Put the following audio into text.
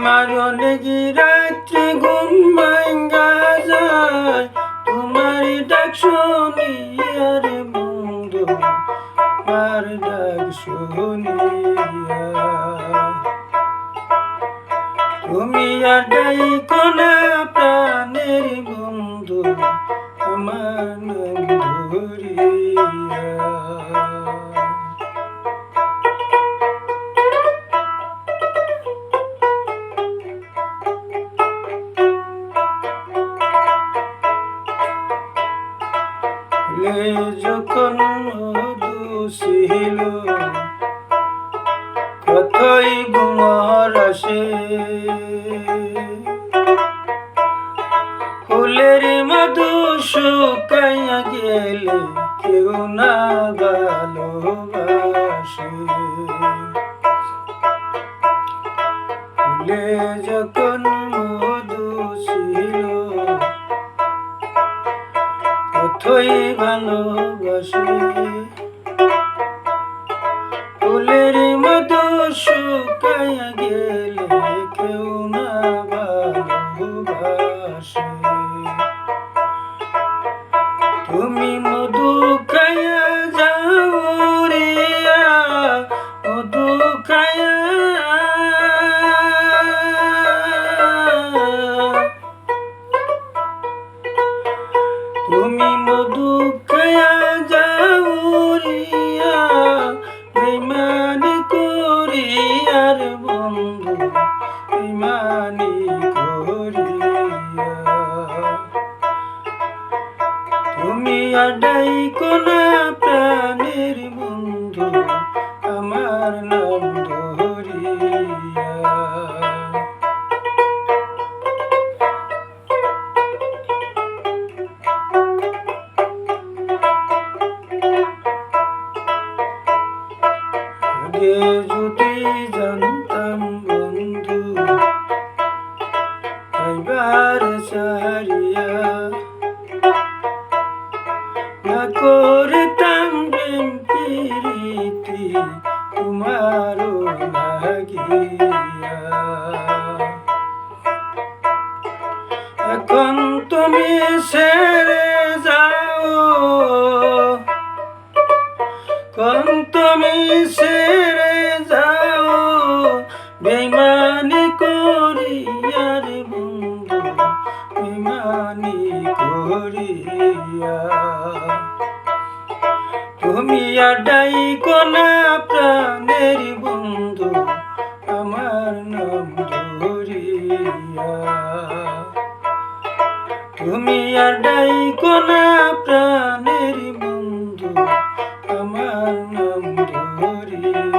আমার অনেক রাত্রে ঘুম ভাঙ্গা যায় তোমার ডাক শুনিয়া রে বন্ধু, আমার ডাক শুনিয়া। তুমি আর ডাইকো না প্রাণের বন্ধু, আমার নাম ধরিয়া। যখন মধু ছিল কতই গুমর আসে, ফুলের মধু শুকাইয়া গেলে কেউ না ভালোবাসে। ফুলে যখন মধু ছিল কতই ভালোবাসে, ফুলের মধু শুকাইয়া গেলে কেউ না ভালোবাসে। তুমি মধু খাইয়া যাও রিয়া, মধু খাইয়া। তুমি মধু খাইয়া যাও রিয়া, বেইমানি করিয়া রে বন্ধু, বেইমানি করিয়া। তুমি আর ডাইকো না প্রাণের বন্ধু, আমার নাম ধরিয়া। আগে যদি জানতাম বন্ধু আইবার সারিয়া, না করতাম প্রেম প্রীতি তোমারও লাগিয়া। এখন তুমি ছেড়ে যাও, এখন তুমি ছেড়ে যাও, বেইমানি করিয়া রে বন্ধু, বেইমানি করিয়া। তুমি আর ডাইকো না প্রাণের বন্ধু, আমার নাম ধরিয়া। তুমি আর ডাইকো না প্রাণের বন্ধু, আমার নাম ধরিয়া।